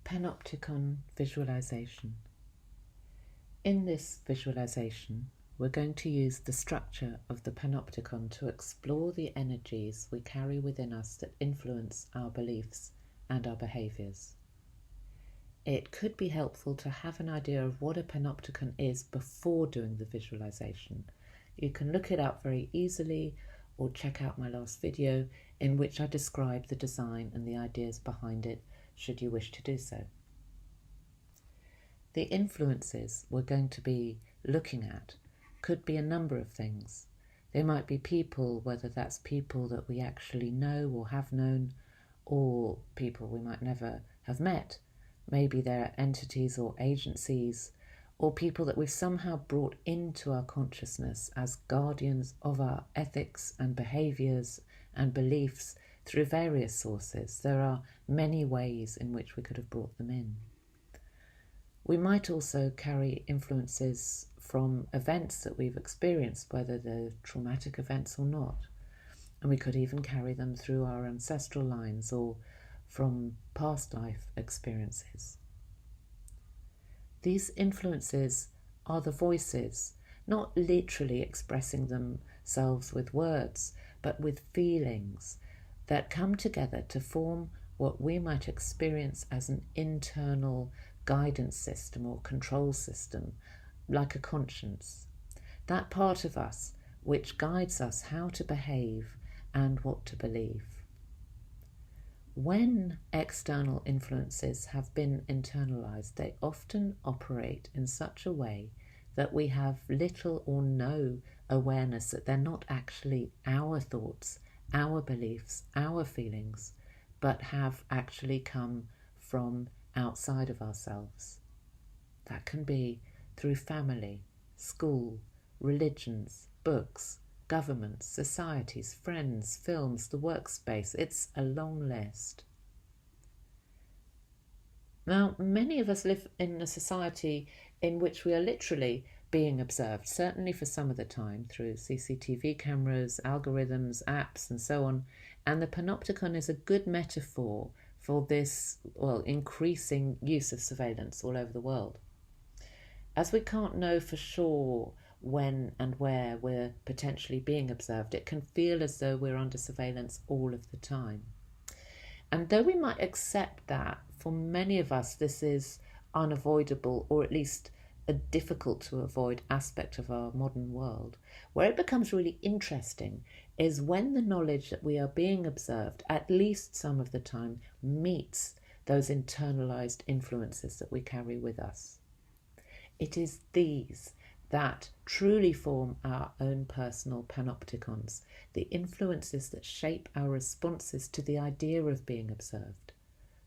Panopticon Visualisation. In this visualisation, we're going to use the structure of the Panopticon to explore the energies we carry within us that influence our beliefs and our behaviours. It could be helpful to have an idea of what a Panopticon is before doing the visualisation. You can look it up very easily or check out my last video in which I describe the design and the ideas behind it, should you wish to do so. The influences we're going to be looking at could be a number of things. They might be people, whether that's people that we actually know or have known, or people we might never have met. Maybe they're entities or agencies, or people that we've somehow brought into our consciousness as guardians of our ethics and behaviours and beliefs through various sources. There are many ways in which we could have brought them in. We might also carry influences from events that we've experienced, whether they're traumatic events or not. And we could even carry them through our ancestral lines or from past life experiences. These influences are the voices, not literally expressing themselves with words, but with feelings that come together to form what we might experience as an internal guidance system or control system, like a conscience. That part of us which guides us how to behave and what to believe. When external influences have been internalized, they often operate in such a way that we have little or no awareness that they're not actually our thoughts, our beliefs, our feelings, but have actually come from outside of ourselves. That can be through family, school, religions, books, governments, societies, friends, films, the workspace. It's a long list. Now, many of us live in a society in which we are literally being observed, certainly for some of the time, through CCTV cameras, algorithms, apps, and so on. And the Panopticon is a good metaphor for this, increasing use of surveillance all over the world. As we can't know for sure when and where we're potentially being observed, it can feel as though we're under surveillance all of the time. And though we might accept that, for many of us this is unavoidable, or at least a difficult to avoid aspect of our modern world, where it becomes really interesting is when the knowledge that we are being observed, at least some of the time, meets those internalized influences that we carry with us. It is these that truly form our own personal panopticons, the influences that shape our responses to the idea of being observed.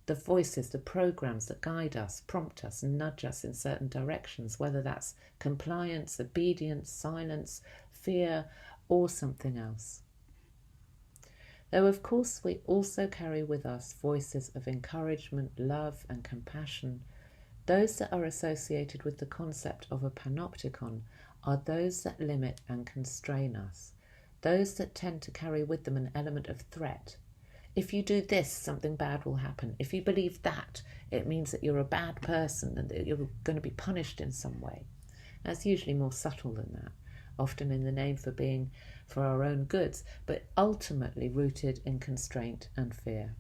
The voices, the programs that guide us, prompt us, and nudge us in certain directions, whether that's compliance, obedience, silence, fear, or something else. Though, of course, we also carry with us voices of encouragement, love, and compassion. Those that are associated with the concept of a panopticon are those that limit and constrain us, those that tend to carry with them an element of threat. If you do this, something bad will happen. If you believe that, it means that you're a bad person and that you're going to be punished in some way. That's usually more subtle than that, often in the name for our own goods, but ultimately rooted in constraint and fear.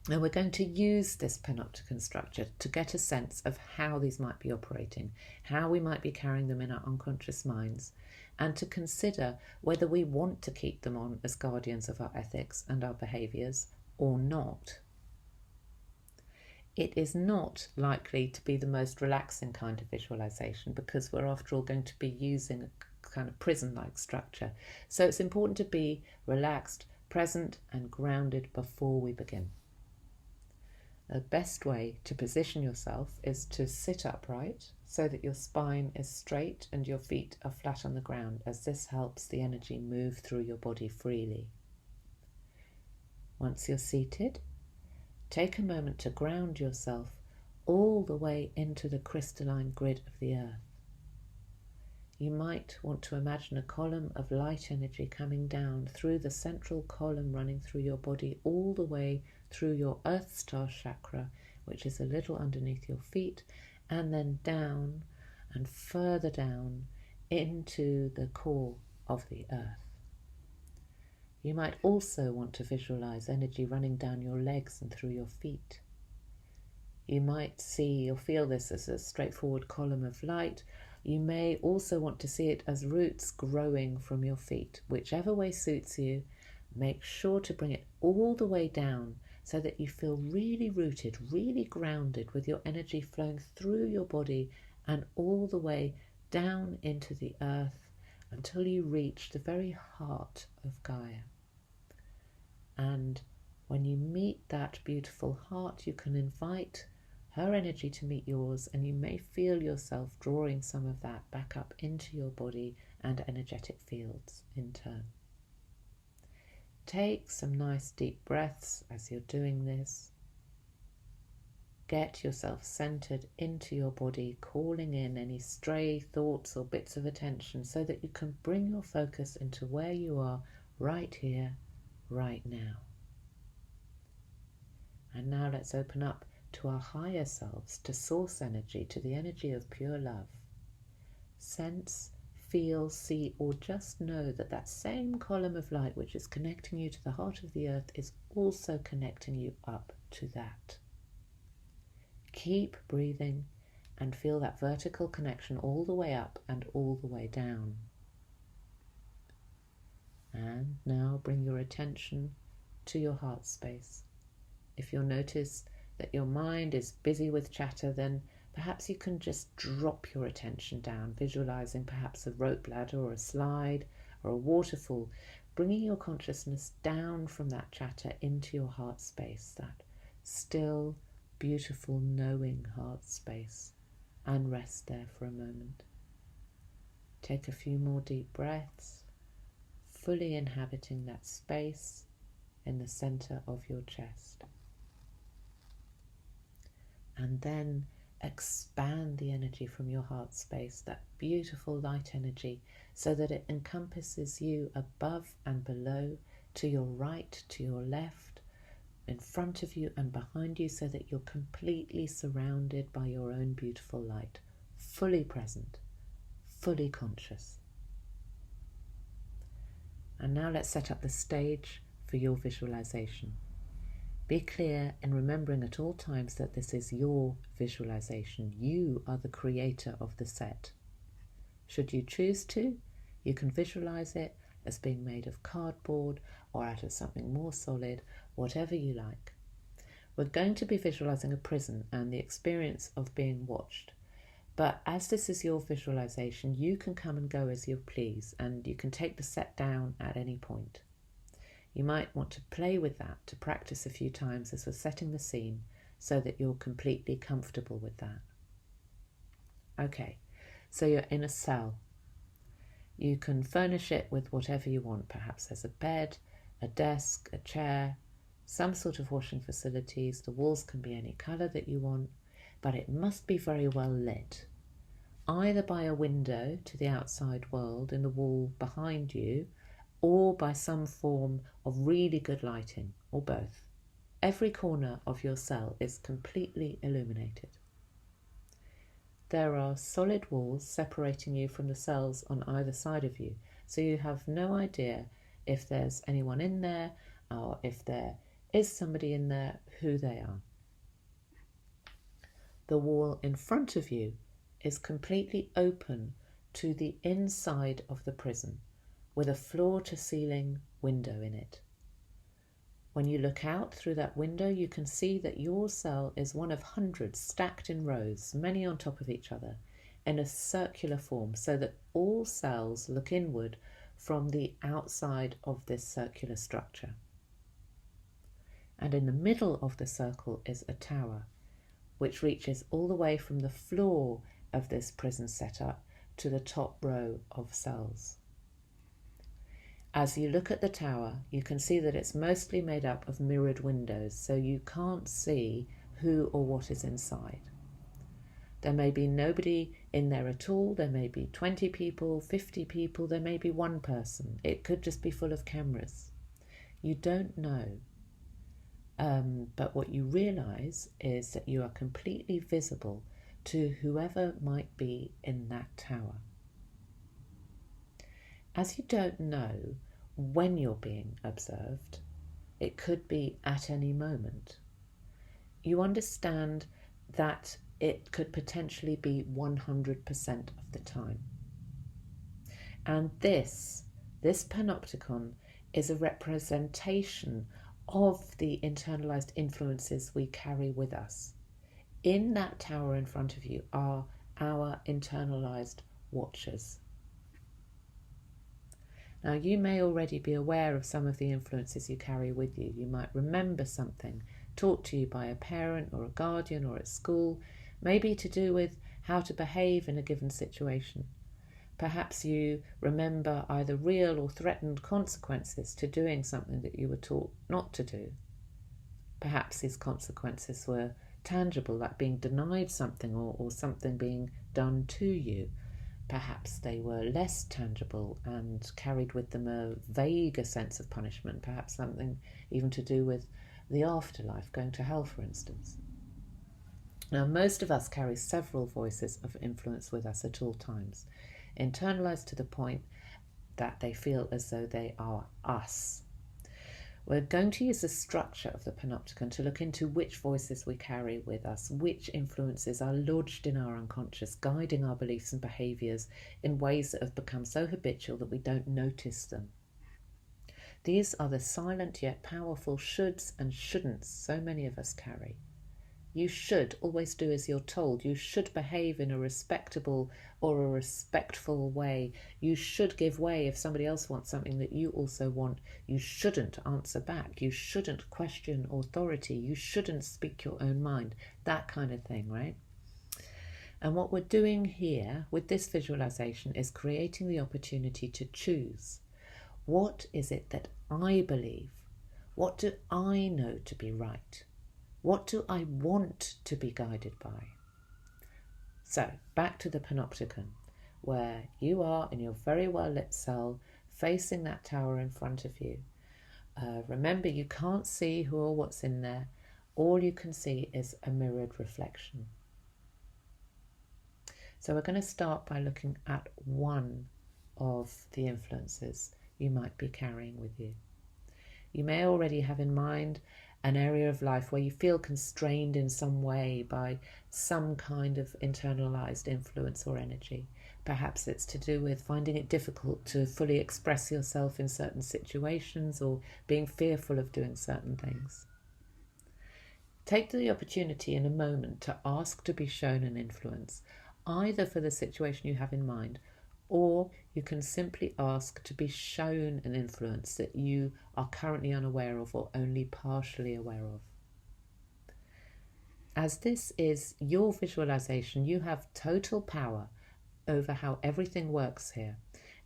Now we're going to use this panopticon structure to get a sense of how these might be operating, how we might be carrying them in our unconscious minds, and to consider whether we want to keep them on as guardians of our ethics and our behaviours or not. It is not likely to be the most relaxing kind of visualisation because we're after all going to be using a kind of prison-like structure. So it's important to be relaxed, present and grounded before we begin. The best way to position yourself is to sit upright so that your spine is straight and your feet are flat on the ground, as this helps the energy move through your body freely. Once you're seated, take a moment to ground yourself all the way into the crystalline grid of the earth. You might want to imagine a column of light energy coming down through the central column, running through your body all the way through your Earth Star chakra, which is a little underneath your feet, and then down and further down into the core of the earth. You might also want to visualize energy running down your legs and through your feet. You might see or feel this as a straightforward column of light. You may also want to see it as roots growing from your feet. Whichever way suits you, make sure to bring it all the way down so that you feel really rooted, really grounded, with your energy flowing through your body and all the way down into the earth until you reach the very heart of Gaia. And when you meet that beautiful heart, you can invite her energy to meet yours, and you may feel yourself drawing some of that back up into your body and energetic fields in turn. Take some nice deep breaths as you're doing this. Get yourself centered into your body, calling in any stray thoughts or bits of attention so that you can bring your focus into where you are right here, right now. And now let's open up to our higher selves, to source energy, to the energy of pure love. Sense, feel, see, or just know that that same column of light which is connecting you to the heart of the earth is also connecting you up to that. Keep breathing and feel that vertical connection all the way up and all the way down. And now bring your attention to your heart space. If you'll notice that your mind is busy with chatter, then perhaps you can just drop your attention down, visualizing perhaps a rope ladder or a slide or a waterfall, bringing your consciousness down from that chatter into your heart space, that still, beautiful, knowing heart space, and rest there for a moment. Take a few more deep breaths, fully inhabiting that space in the center of your chest. And then expand the energy from your heart space, that beautiful light energy, so that it encompasses you above and below, to your right, to your left, in front of you and behind you, so that you're completely surrounded by your own beautiful light, fully present, fully conscious. And now let's set up the stage for your visualization. Be clear in remembering at all times that this is your visualization. You are the creator of the set. Should you choose to, you can visualize it as being made of cardboard or out of something more solid, whatever you like. We're going to be visualizing a prison and the experience of being watched. But as this is your visualization, you can come and go as you please, and you can take the set down at any point. You might want to play with that, to practice a few times as we're setting the scene, so that you're completely comfortable with that. Okay, so you're in a cell. You can furnish it with whatever you want. Perhaps there's a bed, a desk, a chair, some sort of washing facilities. The walls can be any colour that you want, but it must be very well lit, either by a window to the outside world in the wall behind you, or by some form of really good lighting, or both. Every corner of your cell is completely illuminated. There are solid walls separating you from the cells on either side of you, so you have no idea if there's anyone in there, or if there is somebody in there, who they are. The wall in front of you is completely open to the inside of the prison, with a floor-to-ceiling window in it. When you look out through that window, you can see that your cell is one of hundreds stacked in rows, many on top of each other, in a circular form, so that all cells look inward from the outside of this circular structure. And in the middle of the circle is a tower, which reaches all the way from the floor of this prison setup to the top row of cells. As you look at the tower, you can see that it's mostly made up of mirrored windows, so you can't see who or what is inside. There may be nobody in there at all. There may be 20 people, 50 people, there may be one person. It could just be full of cameras. You don't know. But what you realise is that you are completely visible to whoever might be in that tower. As you don't know when you're being observed, it could be at any moment. You understand that it could potentially be 100% of the time. And this panopticon is a representation of the internalized influences we carry with us. In that tower in front of you are our internalized watchers. Now, you may already be aware of some of the influences you carry with you. You might remember something taught to you by a parent or a guardian or at school, maybe to do with how to behave in a given situation. Perhaps you remember either real or threatened consequences to doing something that you were taught not to do. Perhaps these consequences were tangible, like being denied something or something being done to you. Perhaps they were less tangible and carried with them a vaguer sense of punishment, perhaps something even to do with the afterlife, going to hell, for instance. Now, most of us carry several voices of influence with us at all times, internalized to the point that they feel as though they are us. We're going to use the structure of the Panopticon to look into which voices we carry with us, which influences are lodged in our unconscious, guiding our beliefs and behaviours in ways that have become so habitual that we don't notice them. These are the silent yet powerful shoulds and shouldn'ts so many of us carry. You should always do as you're told. You should behave in a respectable or a respectful way. You should give way if somebody else wants something that you also want. You shouldn't answer back. You shouldn't question authority. You shouldn't speak your own mind. That kind of thing, right? And what we're doing here with this visualization is creating the opportunity to choose. What is it that I believe? What do I know to be right? What do I want to be guided by? So, back to the Panopticon, where you are in your very well lit cell, facing that tower in front of you. Remember, you can't see who or what's in there. All you can see is a mirrored reflection. So we're going to start by looking at one of the influences you might be carrying with you. You may already have in mind an area of life where you feel constrained in some way by some kind of internalized influence or energy. Perhaps it's to do with finding it difficult to fully express yourself in certain situations or being fearful of doing certain things. Take the opportunity in a moment to ask to be shown an influence, either for the situation you have in mind, or you can simply ask to be shown an influence that you are currently unaware of or only partially aware of. As this is your visualization, you have total power over how everything works here,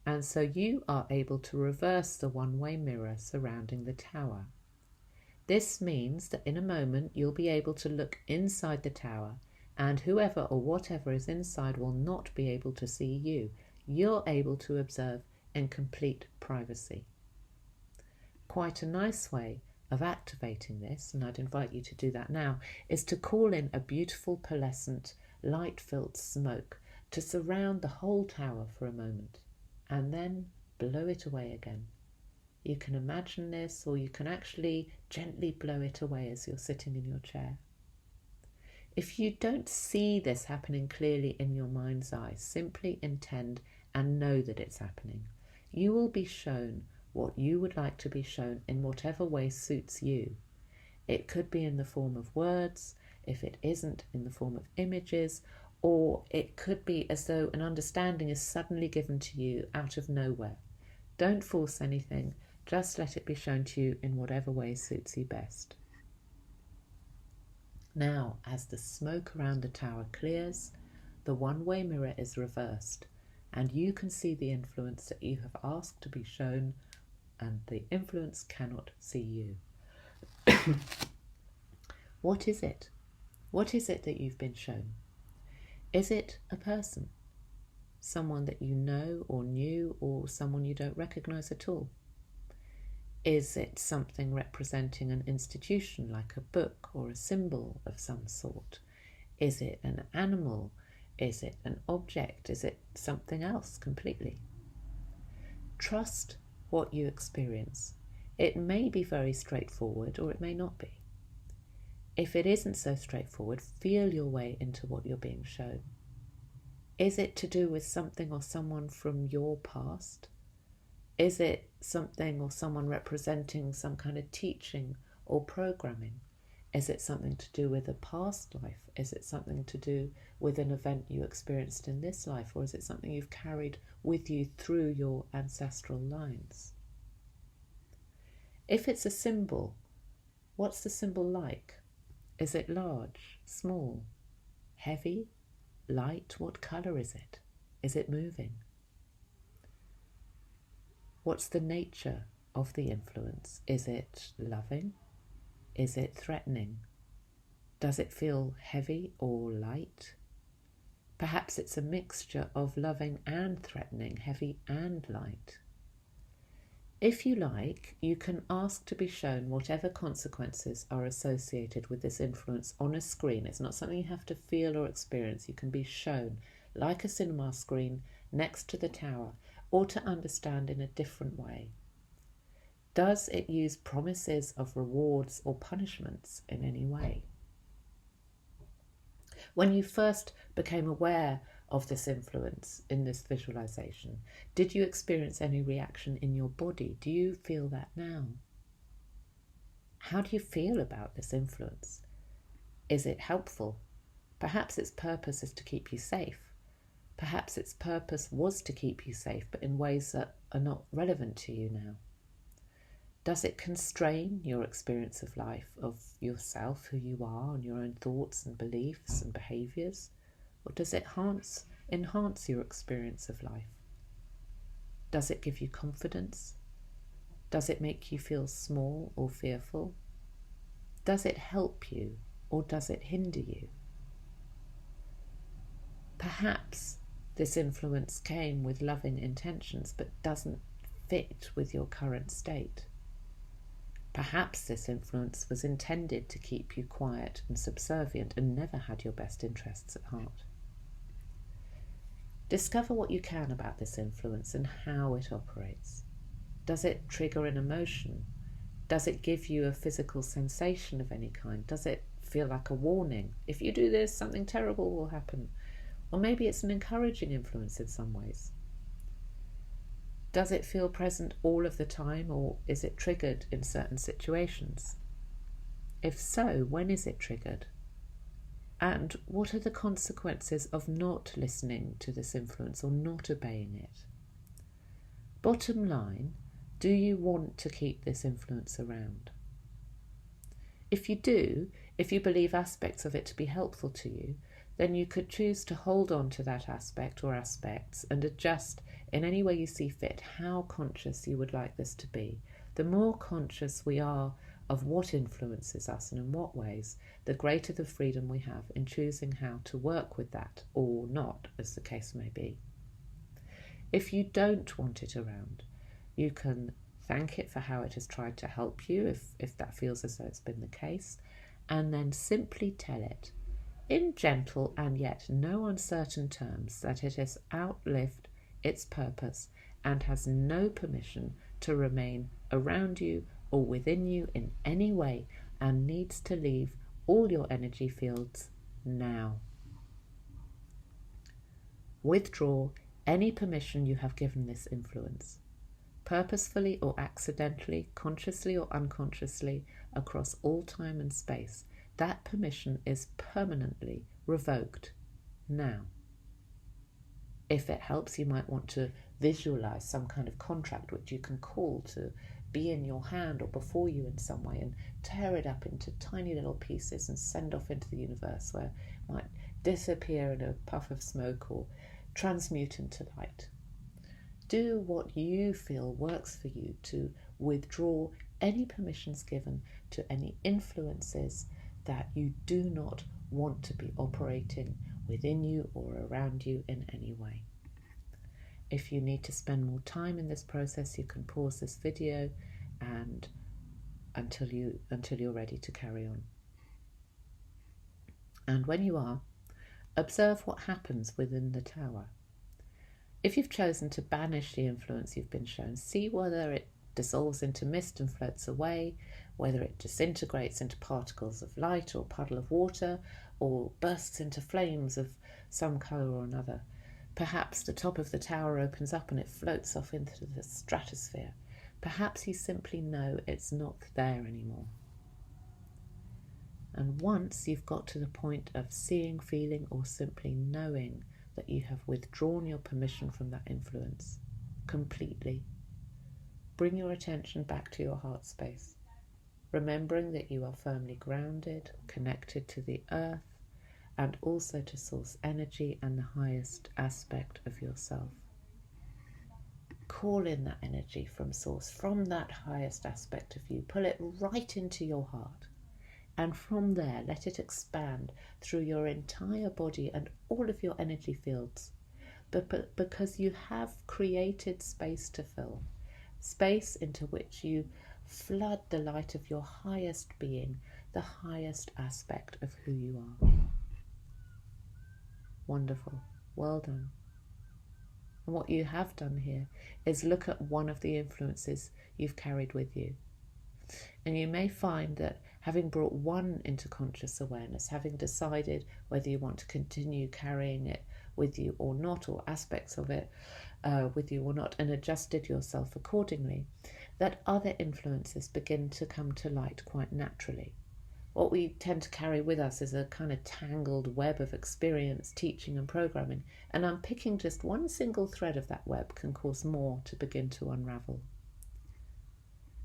and so you are able to reverse the one-way mirror surrounding the tower. This means that in a moment you'll be able to look inside the tower, and whoever or whatever is inside will not be able to see you. You're able to observe in complete privacy. Quite a nice way of activating this, and I'd invite you to do that now, is to call in a beautiful pearlescent, light-filled smoke to surround the whole tower for a moment, and then blow it away again. You can imagine this, or you can actually gently blow it away as you're sitting in your chair. If you don't see this happening clearly in your mind's eye, simply intend and know that it's happening. You will be shown what you would like to be shown in whatever way suits you. It could be in the form of words, if it isn't in the form of images, or it could be as though an understanding is suddenly given to you out of nowhere. Don't force anything, just let it be shown to you in whatever way suits you best. Now, as the smoke around the tower clears, the one-way mirror is reversed, and you can see the influence that you have asked to be shown, and the influence cannot see you. What is it? What is it that you've been shown? Is it a person? Someone that you know or knew, or someone you don't recognize at all? Is it something representing an institution like a book or a symbol of some sort? Is it an animal? Is it an object? Is it something else completely? Trust what you experience. It may be very straightforward or it may not be. If it isn't so straightforward, feel your way into what you're being shown. Is it to do with something or someone from your past? Is it something or someone representing some kind of teaching or programming? Is it something to do with a past life? Is it something to do with an event you experienced in this life? Or is it something you've carried with you through your ancestral lines? If it's a symbol, what's the symbol like? Is it large, small, heavy, light? What colour is it? Is it moving? What's the nature of the influence? Is it loving? Is it threatening? Does it feel heavy or light? Perhaps it's a mixture of loving and threatening, heavy and light. If you like, you can ask to be shown whatever consequences are associated with this influence on a screen. It's not something you have to feel or experience. You can be shown, like a cinema screen, next to the tower, or to understand in a different way. Does it use promises of rewards or punishments in any way? When you first became aware of this influence in this visualization, did you experience any reaction in your body? Do you feel that now? How do you feel about this influence? Is it helpful? Perhaps its purpose is to keep you safe. Perhaps its purpose was to keep you safe, but in ways that are not relevant to you now. Does it constrain your experience of life, of yourself, who you are, and your own thoughts and beliefs and behaviours? Or does it enhance your experience of life? Does it give you confidence? Does it make you feel small or fearful? Does it help you or does it hinder you? Perhaps this influence came with loving intentions but doesn't fit with your current state. Perhaps this influence was intended to keep you quiet and subservient and never had your best interests at heart. Discover what you can about this influence and how it operates. Does it trigger an emotion? Does it give you a physical sensation of any kind? Does it feel like a warning? If you do this, something terrible will happen. Or maybe it's an encouraging influence in some ways. Does it feel present all of the time, or is it triggered in certain situations? If so, when is it triggered? And what are the consequences of not listening to this influence or not obeying it? Bottom line, do you want to keep this influence around? If you do, if you believe aspects of it to be helpful to you, then you could choose to hold on to that aspect or aspects and adjust in any way you see fit how conscious you would like this to be. The more conscious we are of what influences us and in what ways, the greater the freedom we have in choosing how to work with that or not, as the case may be. If you don't want it around, you can thank it for how it has tried to help you, if that feels as though it's been the case, and then simply tell it, in gentle and yet no uncertain terms, that it has outlived its purpose and has no permission to remain around you or within you in any way and needs to leave all your energy fields now. Withdraw any permission you have given this influence, purposefully or accidentally, consciously or unconsciously, across all time and space. That permission is permanently revoked now. If it helps, you might want to visualize some kind of contract which you can call to be in your hand or before you in some way and tear it up into tiny little pieces and send off into the universe where it might disappear in a puff of smoke or transmute into light. Do what you feel works for you to withdraw any permissions given to any influences that you do not want to be operating within you or around you in any way. If you need to spend more time in this process, you can pause this video and until you're ready to carry on. And when you are, observe what happens within the tower. If you've chosen to banish the influence you've been shown, see whether it dissolves into mist and floats away, whether it disintegrates into particles of light or puddle of water, or bursts into flames of some colour or another. Perhaps the top of the tower opens up and it floats off into the stratosphere. Perhaps you simply know it's not there anymore. And once you've got to the point of seeing, feeling, or simply knowing that you have withdrawn your permission from that influence completely, bring your attention back to your heart space, remembering that you are firmly grounded, connected to the earth, and also to source energy and the highest aspect of yourself. Call in that energy from source, from that highest aspect of you. Pull it right into your heart. And from there, let it expand through your entire body and all of your energy fields. But because you have created space to fill, space into which you flood the light of your highest being, the highest aspect of who you are. Wonderful. Well done. And what you have done here is look at one of the influences you've carried with you. And you may find that having brought one into conscious awareness, having decided whether you want to continue carrying it with you or not, or aspects of it with you or not, and adjusted yourself accordingly, that other influences begin to come to light quite naturally. What we tend to carry with us is a kind of tangled web of experience, teaching and programming, and unpicking just one single thread of that web can cause more to begin to unravel.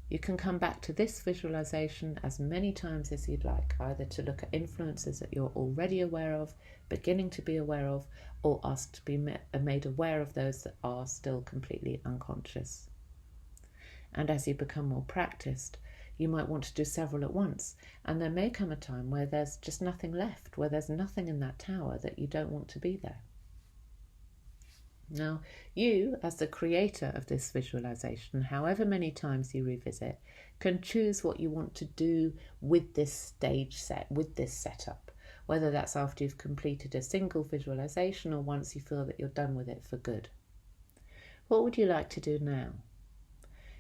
You can come back to this visualization as many times as you'd like, either to look at influences that you're already aware of, beginning to be aware of, or asked to be made aware of those that are still completely unconscious. And as you become more practiced, you might want to do several at once, and there may come a time where there's just nothing left, where there's nothing in that tower that you don't want to be there. Now, you, as the creator of this visualization, however many times you revisit, can choose what you want to do with this stage set, with this setup, whether that's after you've completed a single visualization or once you feel that you're done with it for good. What would you like to do now?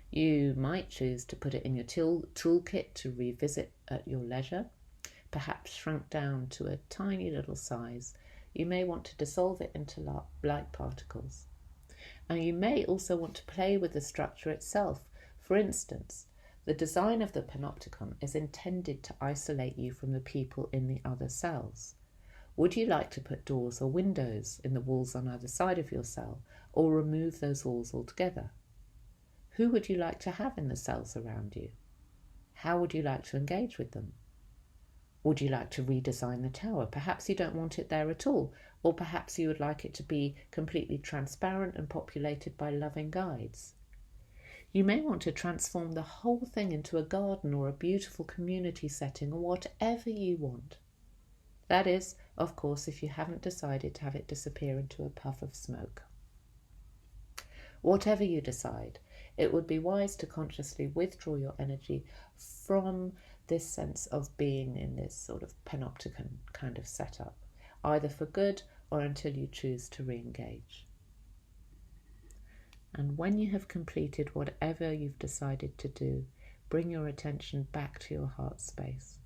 You might choose to put it in your toolkit to revisit at your leisure, perhaps shrunk down to a tiny little size. You may want to dissolve it into light particles. And you may also want to play with the structure itself. For instance, the design of the Panopticon is intended to isolate you from the people in the other cells. Would you like to put doors or windows in the walls on either side of your cell, or remove those walls altogether? Who would you like to have in the cells around you? How would you like to engage with them? Would you like to redesign the tower? Perhaps you don't want it there at all, or perhaps you would like it to be completely transparent and populated by loving guides. You may want to transform the whole thing into a garden or a beautiful community setting, or whatever you want. That is, of course, if you haven't decided to have it disappear into a puff of smoke. Whatever you decide, it would be wise to consciously withdraw your energy from this sense of being in this sort of panopticon kind of setup, either for good or until you choose to re-engage. And when you have completed whatever you've decided to do, bring your attention back to your heart space.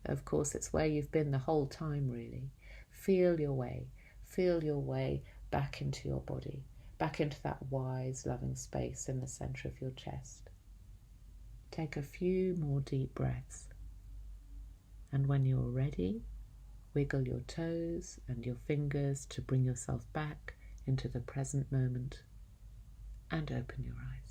Of course, it's where you've been the whole time, really. Feel your way back into your body, back into that wise, loving space in the center of your chest. Take a few more deep breaths. And when you're ready, wiggle your toes and your fingers to bring yourself back into the present moment and open your eyes.